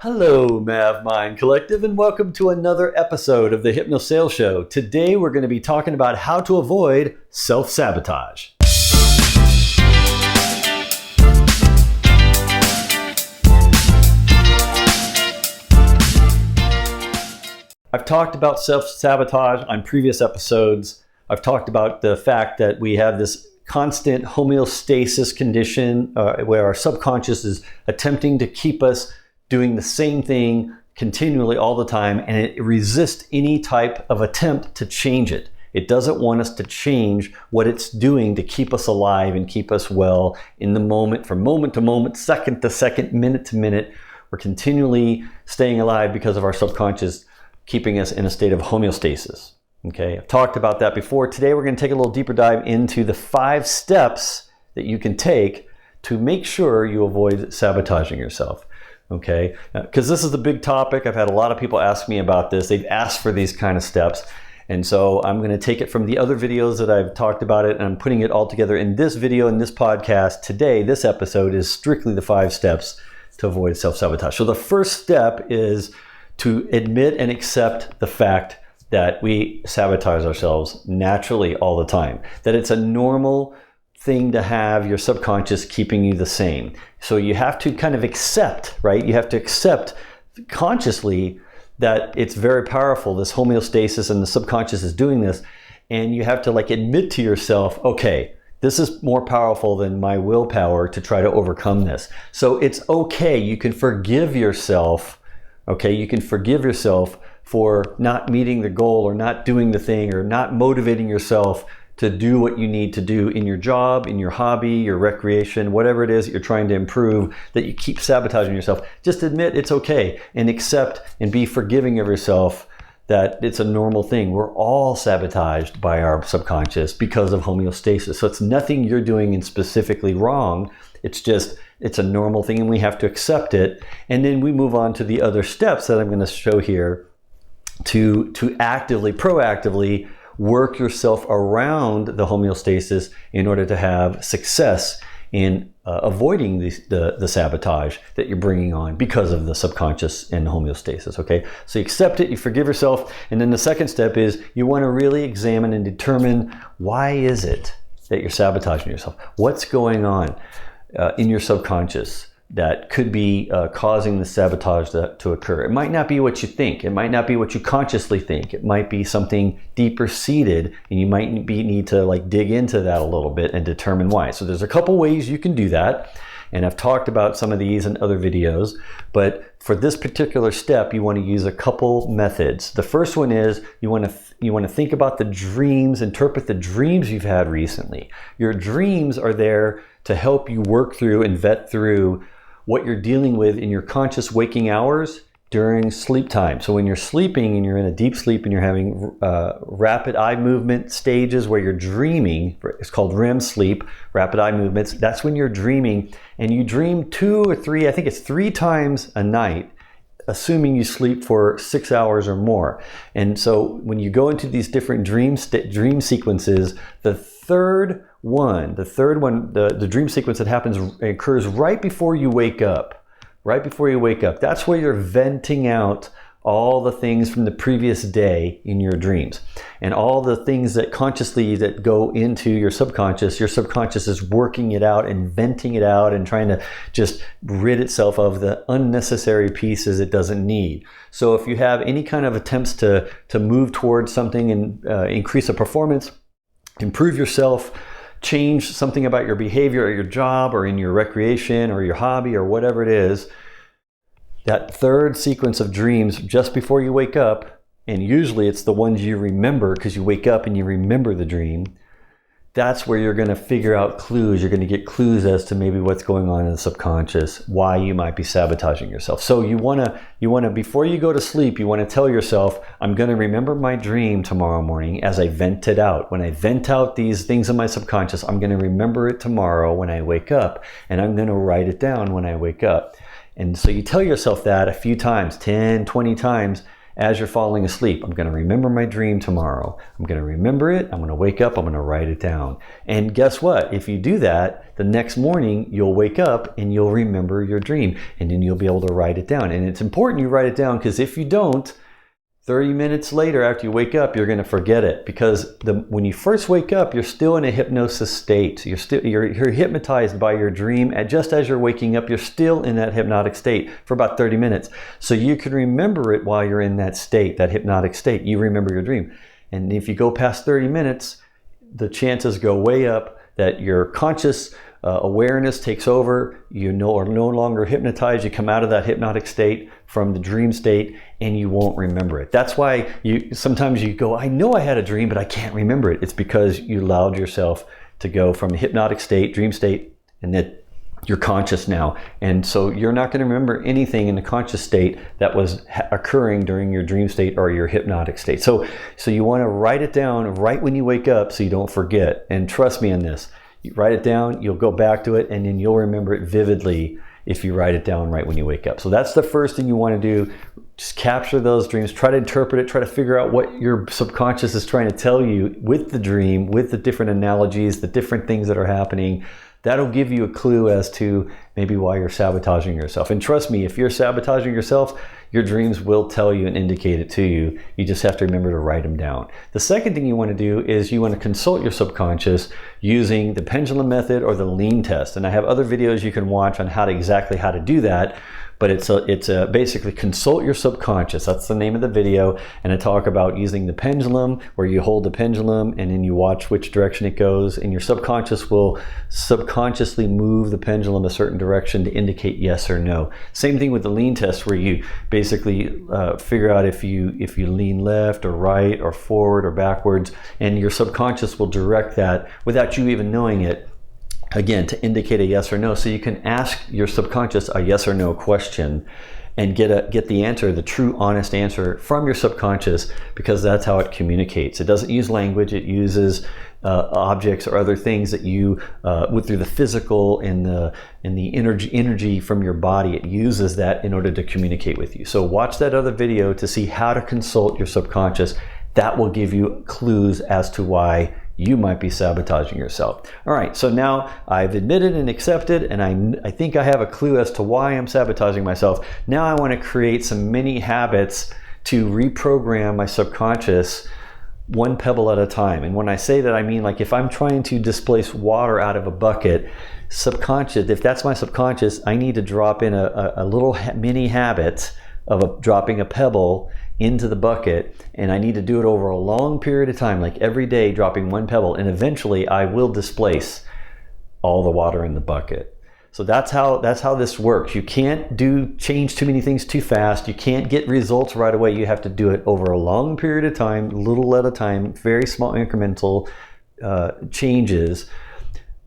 Hello, MavMind Collective, and welcome to another episode of the HypnoSales Show. Today we're going to be talking about how to avoid self-sabotage. I've talked about self-sabotage on previous episodes. I've talked about the fact that we have this constant homeostasis condition where our subconscious is attempting to keep us doing the same thing continually all the time, and it resists any type of attempt to change it. It doesn't want us to change what it's doing to keep us alive and keep us well in the moment, from moment to moment, second to second, minute to minute. We're continually staying alive because of our subconscious keeping us in a state of homeostasis. Okay, I've talked about that before. Today we're going to take a little deeper dive into the 5 steps that you can take to make sure you avoid sabotaging yourself. Okay, because this is a big topic. I've had a lot of people ask me about this. They've asked for these kind of steps. And so I'm going to take it from the other videos that I've talked about it, and I'm putting it all together in this video, in this podcast. Today, this episode is strictly the 5 steps to avoid self-sabotage. So the first step is to admit and accept the fact that we sabotage ourselves naturally all the time, that it's a normal thing to have your subconscious keeping you the same. So you have to kind of accept, right? You have to accept consciously that it's very powerful, this homeostasis, and the subconscious is doing this. And you have to admit to yourself, okay, this is more powerful than my willpower to try to overcome this. So it's okay. You can forgive yourself. Okay, you can forgive yourself for not meeting the goal or not doing the thing or not motivating yourself to do what you need to do in your job, in your hobby, your recreation, whatever it is that you're trying to improve, that you keep sabotaging yourself. Just admit it's okay and accept and be forgiving of yourself that it's a normal thing. We're all sabotaged by our subconscious because of homeostasis. So it's nothing you're doing in specifically wrong. It's just, it's a normal thing and we have to accept it. And then we move on to the other steps that I'm going to show here to actively, proactively work yourself around the homeostasis in order to have success in avoiding the sabotage that you're bringing on because of the subconscious and homeostasis, okay? So you accept it, you forgive yourself, and then the second step is you want to really examine and determine, why is it that you're sabotaging yourself? What's going on in your subconscious that could be causing the sabotage to occur? It might not be what you think. It might not be what you consciously think. It might be something deeper seated, and you might need to dig into that a little bit and determine why. So there's a couple ways you can do that, and I've talked about some of these in other videos, but for this particular step, you want to use a couple methods. The first one is you want to think about the dreams, interpret the dreams you've had recently. Your dreams are there to help you work through and vet through what you're dealing with in your conscious waking hours during sleep time. So when you're sleeping and you're in a deep sleep and you're having rapid eye movement stages where you're dreaming, it's called REM sleep, rapid eye movements, that's when you're dreaming, and you dream 2 or 3, I think it's 3 times a night, assuming you sleep for 6 hours or more. And so when you go into these different dream sequences, the third one, the dream sequence that occurs right before you wake up. Right before you wake up. That's where you're venting out all the things from the previous day in your dreams. And all the things that consciously that go into your subconscious is working it out and venting it out and trying to just rid itself of the unnecessary pieces it doesn't need. So if you have any kind of attempts to move towards something and increase a performance, improve yourself, change something about your behavior or your job or in your recreation or your hobby or whatever it is, that third sequence of dreams just before you wake up, and usually it's the ones you remember because you wake up and you remember the dream, that's where you're going to figure out clues. You're going to get clues as to maybe what's going on in the subconscious, why you might be sabotaging yourself. So you want to, before you go to sleep, you want to tell yourself, I'm going to remember my dream tomorrow morning as I vent it out. When I vent out these things in my subconscious, I'm going to remember it tomorrow when I wake up, and I'm going to write it down when I wake up. And so you tell yourself that a few times, 10, 20 times, as you're falling asleep. I'm going to remember my dream tomorrow. I'm going to remember it. I'm going to wake up. I'm going to write it down. And guess what? If you do that, the next morning you'll wake up and you'll remember your dream, and then you'll be able to write it down. And it's important you write it down, because if you don't, 30 minutes later after you wake up, you're going to forget it, because when you first wake up, you're still in a hypnosis state. You're hypnotized by your dream, and just as you're waking up, you're still in that hypnotic state for about 30 minutes. So you can remember it while you're in that state, that hypnotic state. You remember your dream. And if you go past 30 minutes, the chances go way up that your conscious awareness takes over. You are no longer hypnotized. You come out of that hypnotic state from the dream state, and you won't remember it. That's why sometimes you go, I know I had a dream, but I can't remember it. It's because you allowed yourself to go from a hypnotic state, dream state, and that you're conscious now. And so you're not going to remember anything in the conscious state that was occurring during your dream state or your hypnotic state. So you want to write it down right when you wake up so you don't forget. And trust me on this. You write it down, you'll go back to it, and then you'll remember it vividly if you write it down right when you wake up. So that's the first thing you want to do. Just capture those dreams, try to interpret it, try to figure out what your subconscious is trying to tell you with the dream, with the different analogies, the different things that are happening. That'll give you a clue as to maybe why you're sabotaging yourself. And trust me, if you're sabotaging yourself, your dreams will tell you and indicate it to you. You just have to remember to write them down. The second thing you want to do is you want to consult your subconscious using the pendulum method or the lean test. And I have other videos you can watch on exactly how to do that. But it's basically consult your subconscious. That's the name of the video. And I talk about using the pendulum, where you hold the pendulum and then you watch which direction it goes, and your subconscious will subconsciously move the pendulum a certain direction to indicate yes or no. Same thing with the lean test, where you basically figure out if you lean left or right or forward or backwards, and your subconscious will direct that without you even knowing it, again, to indicate a yes or no. So you can ask your subconscious a yes or no question and get the answer, the true honest answer from your subconscious, because that's how it communicates. It doesn't use language. It uses objects or other things that you through the physical and the energy from your body. It uses that in order to communicate with you. So watch that other video to see how to consult your subconscious. That will give you clues as to why you might be sabotaging yourself. All right, so now I've admitted and accepted, and I think I have a clue as to why I'm sabotaging myself. Now I want to create some mini habits to reprogram my subconscious one pebble at a time. And when I say that, I mean, like, if I'm trying to displace water out of a bucket, subconscious, if that's my subconscious, I need to drop in a little mini habit of dropping a pebble into the bucket, and I need to do it over a long period of time, like every day dropping one pebble, and eventually I will displace all the water in the bucket. So that's how this works. You can't change too many things too fast. You can't get results right away. You have to do it over a long period of time, little at a time, very small incremental changes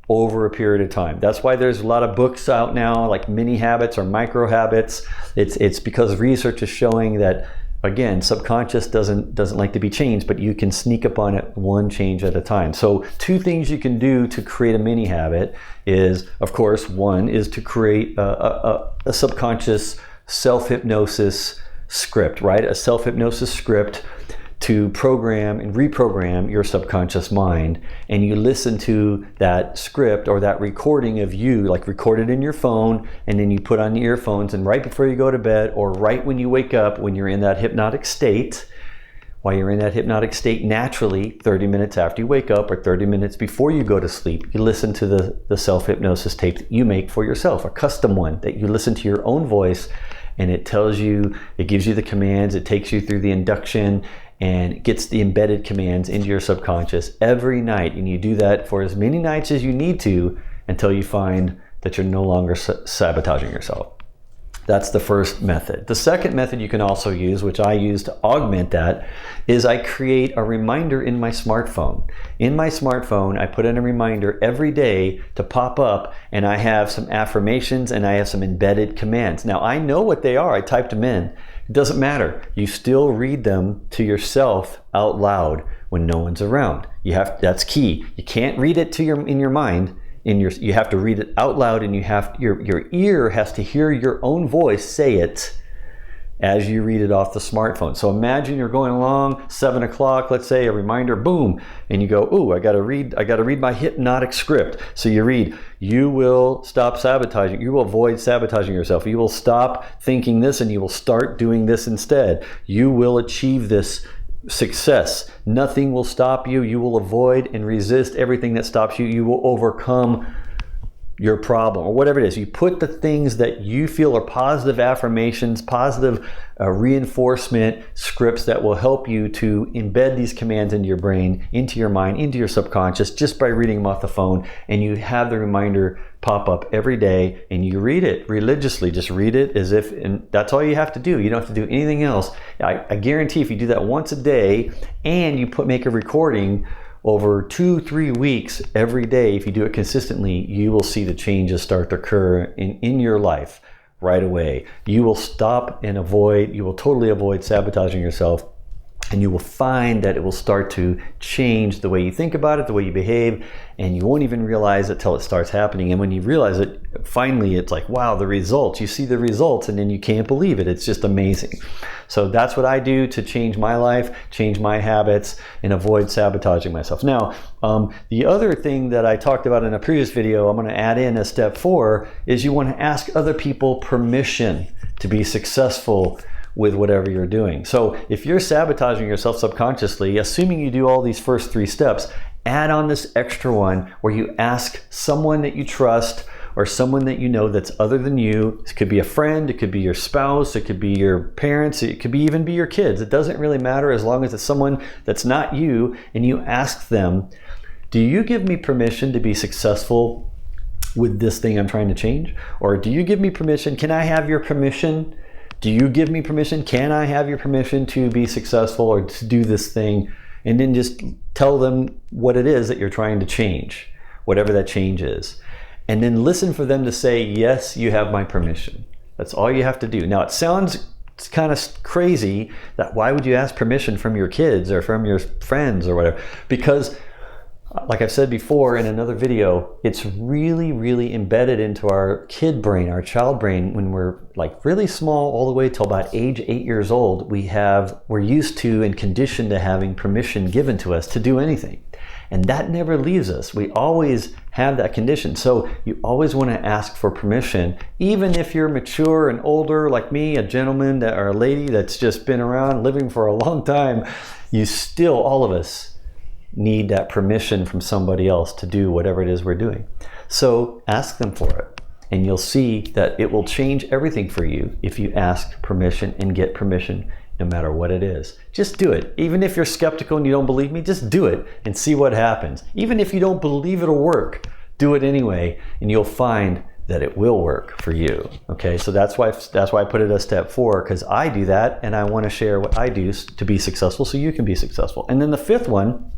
over a period of time. That's why there's a lot of books out now, like mini habits or micro habits. It's because research is showing that, again, subconscious doesn't like to be changed, but you can sneak up on it one change at a time. So two things you can do to create a mini habit is, of course, one is to create a subconscious self-hypnosis script, right? A self-hypnosis script to program and reprogram your subconscious mind. And you listen to that script or that recording of you, like recorded in your phone, and then you put on the earphones, and right before you go to bed or right when you wake up, when you're in that hypnotic state, while you're in that hypnotic state naturally, 30 minutes after you wake up or 30 minutes before you go to sleep, you listen to the self-hypnosis tape that you make for yourself, a custom one that you listen to your own voice, and it tells you, it gives you the commands, it takes you through the induction, and gets the embedded commands into your subconscious every night. And you do that for as many nights as you need to until you find that you're no longer sabotaging yourself. That's the first method. The second method you can also use, which I use to augment that, is I create a reminder in my smartphone. In my smartphone, I put in a reminder every day to pop up, and I have some affirmations and I have some embedded commands. Now, I know what they are. I typed them in. It doesn't matter. You still read them to yourself out loud when no one's around. That's key. You can't read it in your mind. You have to read it out loud, and your ear has to hear your own voice say it as you read it off the smartphone. So imagine you're going along, 7 o'clock, let's say, a reminder, boom, and you go, ooh, I gotta read my hypnotic script. So you read, you will stop sabotaging, you will avoid sabotaging yourself, you will stop thinking this and you will start doing this instead. You will achieve this success. Nothing will stop you. You will avoid and resist everything that stops you. You will overcome your problem or whatever it is. You put the things that you feel are positive affirmations, positive reinforcement scripts that will help you to embed these commands into your brain, into your mind, into your subconscious, just by reading them off the phone. And you have the reminder pop up every day and you read it religiously. Just read it as if, and that's all you have to do. You don't have to do anything else. I guarantee if you do that once a day and you make a recording over 2-3 weeks every day, if you do it consistently, you will see the changes start to occur in your life right away. You will stop and avoid, you will totally avoid sabotaging yourself, and you will find that it will start to change the way you think about it, the way you behave, and you won't even realize it till it starts happening. And when you realize it, finally it's like, wow, the results. You see the results and then you can't believe it. It's just amazing. So that's what I do to change my life, change my habits, and avoid sabotaging myself. Now, the other thing that I talked about in a previous video, I'm going to add in as step 4, is you want to ask other people permission to be successful with whatever you're doing. So if you're sabotaging yourself subconsciously, assuming you do all these first 3 steps, add on this extra one where you ask someone that you trust or someone that you know that's other than you. It could be a friend, it could be your spouse, it could be your parents, it could even be your kids. It doesn't really matter as long as it's someone that's not you, and you ask them, do you give me permission to be successful with this thing I'm trying to change? Or do you give me permission? Can I have your permission? Do you give me permission? Can I have your permission to be successful or to do this thing? And then just tell them what it is that you're trying to change, whatever that change is. And then listen for them to say, yes, you have my permission. That's all you have to do. Now, it sounds kind of crazy that why would you ask permission from your kids or from your friends or whatever? Because like I've said before in another video, it's really, really embedded into our kid brain, our child brain, when we're like really small all the way till about age 8 years old. We're used to and conditioned to having permission given to us to do anything. And that never leaves us. We always have that condition. So you always want to ask for permission, even if you're mature and older like me, a gentleman or a lady that's just been around living for a long time. You still, all of us, need that permission from somebody else to do whatever it is we're doing. So ask them for it, and you'll see that it will change everything for you if you ask permission and get permission, no matter what it is. Just do it. Even if you're skeptical and you don't believe me, just do it and see what happens. Even if you don't believe it'll work, do it anyway, and you'll find that it will work for you. Okay, so that's why I put it as step 4, because I do that and I want to share what I do to be successful so you can be successful. And then the 5th one,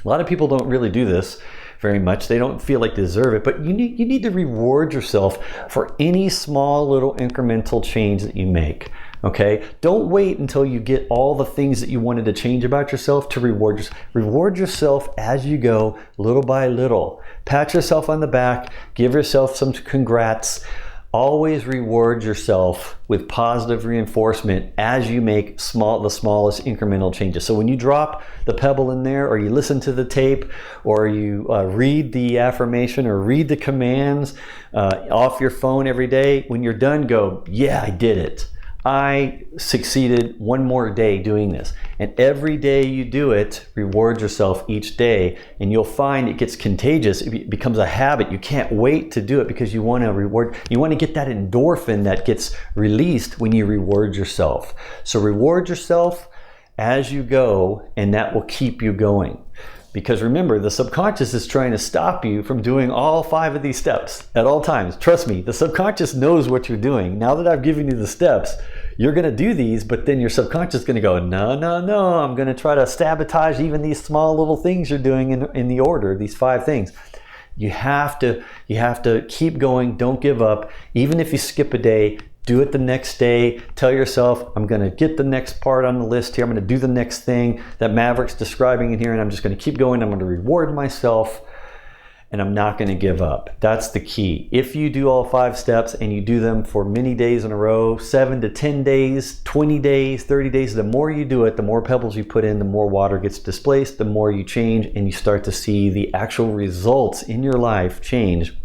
a lot of people don't really do this very much. They don't feel like they deserve it, but you need to reward yourself for any small little incremental change that you make. Okay? Don't wait until you get all the things that you wanted to change about yourself to reward yourself. Reward yourself as you go, little by little. Pat yourself on the back, give yourself some congrats. Always reward yourself with positive reinforcement as you make the smallest incremental changes. So when you drop the pebble in there, or you listen to the tape, or you read the affirmation or read the commands off your phone every day, when you're done, go, yeah, I did it. I succeeded one more day doing this. And every day you do it, reward yourself each day, and you'll find it gets contagious. It becomes a habit. You can't wait to do it because you want to reward. You want to get that endorphin that gets released when you reward yourself. So reward yourself as you go, and that will keep you going. Because remember, the subconscious is trying to stop you from doing all 5 of these steps at all times. Trust me, the subconscious knows what you're doing. Now that I've given you the steps, you're going to do these, but then your subconscious is going to go, no, I'm going to try to sabotage even these small little things you're doing in the order, these 5 things. You have to keep going. Don't give up. Even if you skip a day, do it the next day. Tell yourself, I'm going to get the next part on the list here. I'm going to do the next thing that Maverick's describing in here, and I'm just going to keep going. I'm going to reward myself. and I'm not going to give up. That's the key. If you do all 5 steps and you do them for many days in a row, 7 to 10 days, 20 days, 30 days, the more you do it, the more pebbles you put in, the more water gets displaced, the more you change, and you start to see the actual results in your life change.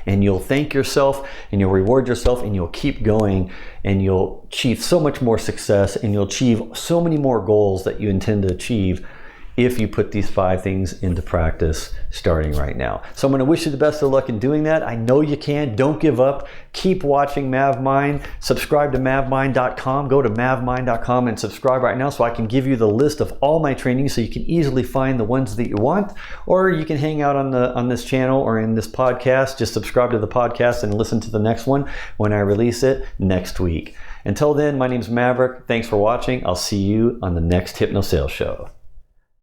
And you'll thank yourself and you'll reward yourself and you'll keep going and you'll achieve so much more success and you'll achieve so many more goals that you intend to achieve if you put these 5 things into practice starting right now. So I'm going to wish you the best of luck in doing that. I know you can. Don't give up. Keep watching MavMind. Subscribe to mavmind.com. Go to mavmind.com and subscribe right now so I can give you the list of all my trainings so you can easily find the ones that you want. Or you can hang out on this channel or in this podcast. Just subscribe to the podcast and listen to the next one when I release it next week. Until then, my name's Maverick. Thanks for watching. I'll see you on the next HypnoSales show.